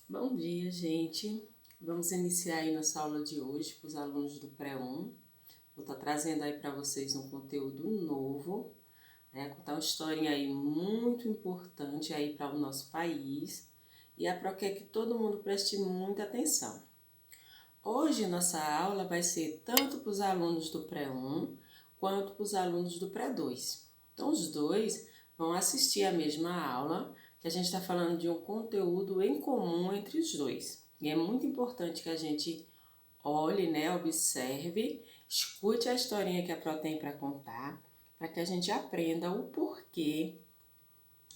Bom dia, gente. Vamos iniciar aí nossa aula de hoje para os alunos do Pré-1. Vou estar trazendo aí para vocês um conteúdo novo, né? Contar uma historinha aí muito importante aí para o nosso país e é para que todo mundo preste muita atenção. Hoje nossa aula vai ser tanto para os alunos do Pré-1 quanto para os alunos do Pré-2. Então os dois vão assistir a mesma aula, que a gente está falando de um conteúdo em comum entre os dois. E é muito importante que a gente olhe, né, observe, escute a historinha que a Pro tem para contar, para que a gente aprenda o porquê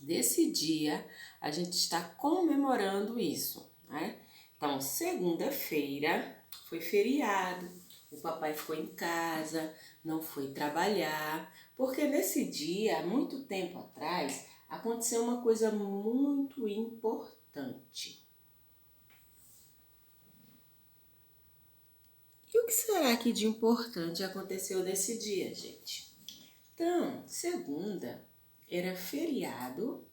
desse dia a gente está comemorando isso, né? Então, segunda-feira foi feriado, o papai ficou em casa, não foi trabalhar, porque nesse dia, há muito tempo atrás, aconteceu uma coisa muito importante. E o que será que de importante aconteceu nesse dia, gente? Então, segunda era feriado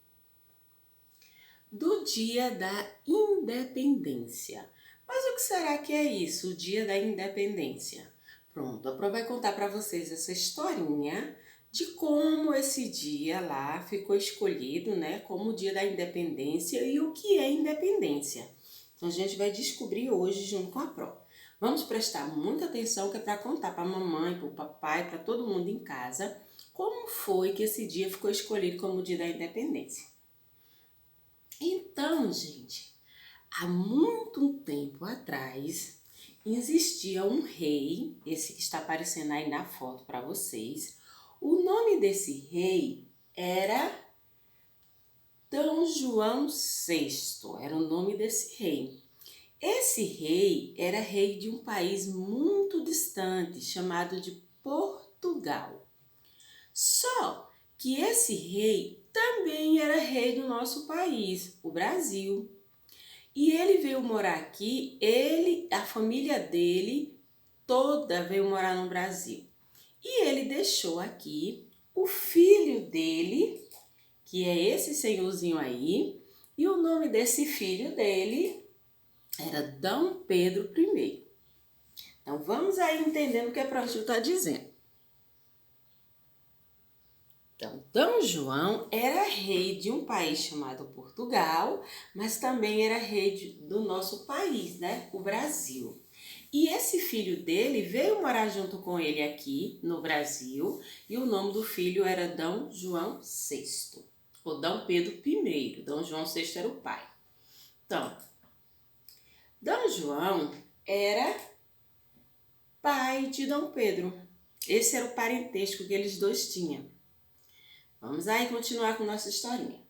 do Dia da Independência. Mas o que será que é isso, o Dia da Independência? Pronto, a Pro vai contar para vocês essa historinha de como esse dia lá ficou escolhido, né, como o Dia da Independência e o que é independência. Então a gente vai descobrir hoje junto com a Pro. Vamos prestar muita atenção que é para contar para a mamãe, para o papai, para todo mundo em casa, como foi que esse dia ficou escolhido como o Dia da Independência. Então, gente, há muito tempo atrás existia um rei, esse que está aparecendo aí na foto para vocês. O nome desse rei era Dom João VI, era o nome desse rei. Esse rei era rei de um país muito distante, chamado de Portugal. Só que esse rei também era rei do nosso país, o Brasil. E ele veio morar aqui, a família dele toda veio morar no Brasil. E ele deixou aqui o filho dele, que é esse senhorzinho aí, e o nome desse filho dele era Dom Pedro I. Então vamos aí entendendo o que a Proju está dizendo. Então, Dom João era rei de um país chamado Portugal, mas também era rei do nosso país, né? O Brasil. E esse filho dele veio morar junto com ele aqui no Brasil, e o nome do filho era Dom João VI, ou Dom Pedro I. Dom João VI era o pai. Então, Dom João era pai de Dom Pedro. Esse era o parentesco que eles dois tinham. Vamos aí continuar com nossa historinha.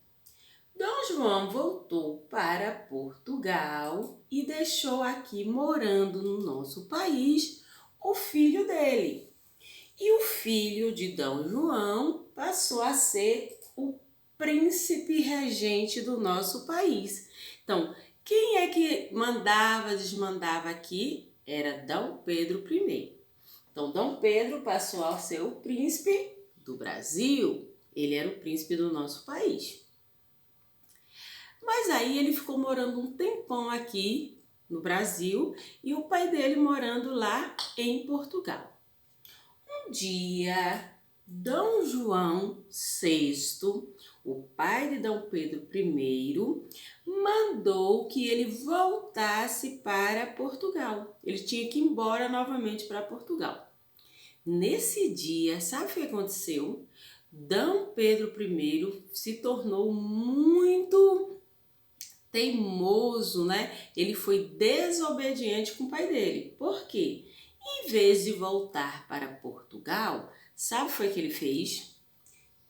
Dom João voltou para Portugal e deixou aqui morando no nosso país o filho dele. E o filho de Dom João passou a ser o príncipe regente do nosso país. Então, quem é que mandava, desmandava aqui? Era Dom Pedro I. Então, Dom Pedro passou a ser o príncipe do Brasil. Ele era o príncipe do nosso país. Mas aí ele ficou morando um tempão aqui no Brasil e o pai dele morando lá em Portugal. Um dia, Dom João VI, o pai de Dom Pedro I, mandou que ele voltasse para Portugal. Ele tinha que ir embora novamente para Portugal. Nesse dia, sabe o que aconteceu? Dom Pedro I se tornou muito teimoso, né? Ele foi desobediente com o pai dele. Por quê? Em vez de voltar para Portugal, sabe o que foi que ele fez?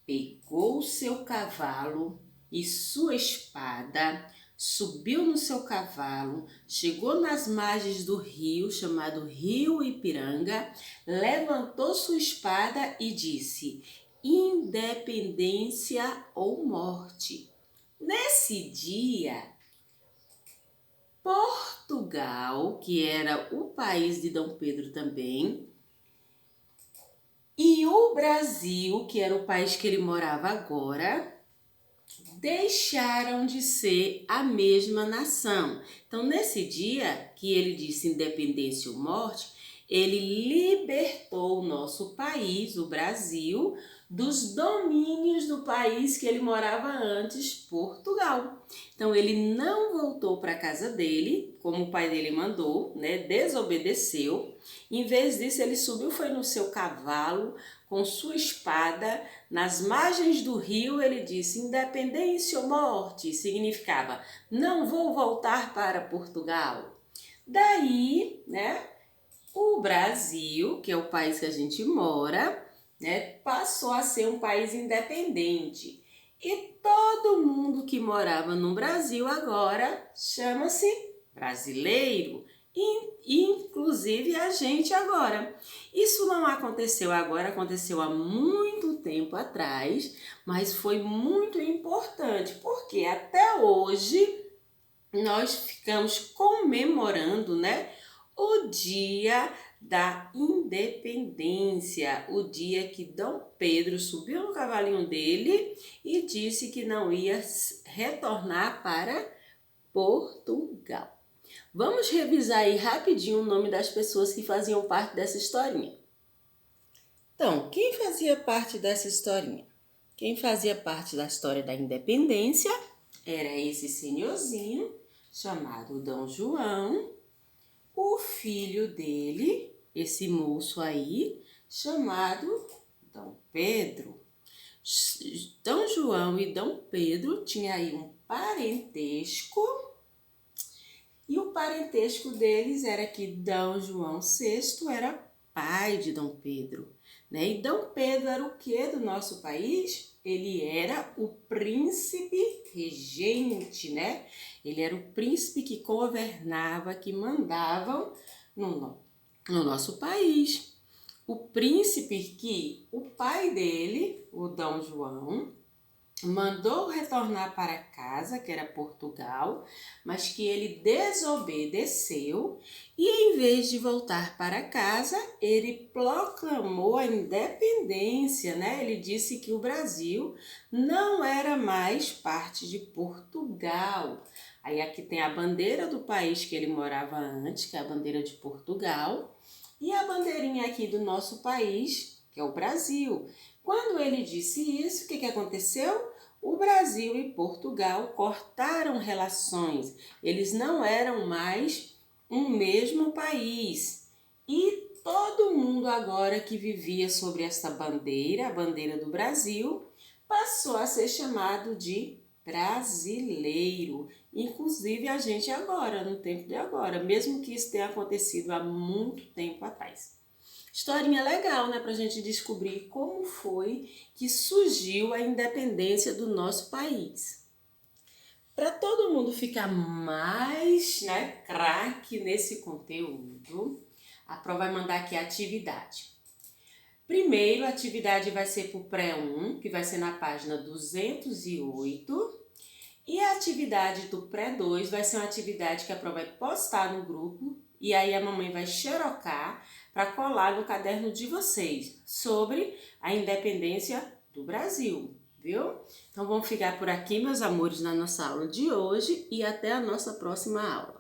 Pegou o seu cavalo e sua espada, subiu no seu cavalo, chegou nas margens do rio, chamado Rio Ipiranga, levantou sua espada e disse: independência ou morte. Nesse dia, Portugal, que era o país de Dom Pedro também, e o Brasil, que era o país que ele morava agora, deixaram de ser a mesma nação. Então, nesse dia que ele disse independência ou morte, ele libertou o nosso país, o Brasil, dos domínios do país que ele morava antes, Portugal. Então, ele não voltou para a casa dele, como o pai dele mandou, né? Desobedeceu. Em vez disso, ele subiu, foi no seu cavalo, com sua espada, nas margens do rio. Ele disse: independência ou morte, significava: não vou voltar para Portugal. Daí, né, o Brasil, que é o país que a gente mora, né, passou a ser um país independente. E todo mundo que morava no Brasil agora chama-se brasileiro, inclusive a gente agora. Isso não aconteceu agora, aconteceu há muito tempo atrás, mas foi muito importante, porque até hoje nós ficamos comemorando, né, o dia da independência, o dia que Dom Pedro subiu no cavalinho dele e disse que não ia retornar para Portugal. Vamos revisar aí rapidinho o nome das pessoas que faziam parte dessa historinha. Então, quem fazia parte dessa historinha? Quem fazia parte da história da independência era esse senhorzinho chamado Dom João, o filho dele, esse moço aí, chamado Dom Pedro. Dom João e Dom Pedro tinham aí um parentesco, e o parentesco deles era que Dom João VI era pai de Dom Pedro, né? E Dom Pedro era o que do nosso país? Ele era o príncipe regente, né? Ele era o príncipe que governava, que mandava no nosso país. O príncipe que o pai dele, o Dom João, mandou retornar para casa, que era Portugal, mas que ele desobedeceu e, em vez de voltar para casa, ele proclamou a independência, né? Ele disse que o Brasil não era mais parte de Portugal. Aí aqui tem a bandeira do país que ele morava antes, que é a bandeira de Portugal, e a bandeirinha aqui do nosso país, que é o Brasil. Quando ele disse isso, o que aconteceu? O Brasil e Portugal cortaram relações. Eles não eram mais um mesmo país. E todo mundo agora que vivia sobre esta bandeira, a bandeira do Brasil, passou a ser chamado de brasileiro. Inclusive a gente agora, no tempo de agora, mesmo que isso tenha acontecido há muito tempo atrás. Historinha legal, né, para a gente descobrir como foi que surgiu a independência do nosso país. Para todo mundo ficar mais, né, craque nesse conteúdo, a prova vai mandar aqui a atividade. Primeiro, a atividade vai ser para o pré-1, que vai ser na página 208. E a atividade do pré-2 vai ser uma atividade que a prova vai postar no grupo e aí a mamãe vai xerocar para colar no caderno de vocês sobre a independência do Brasil, viu? Então vamos ficar por aqui, meus amores, na nossa aula de hoje e até a nossa próxima aula.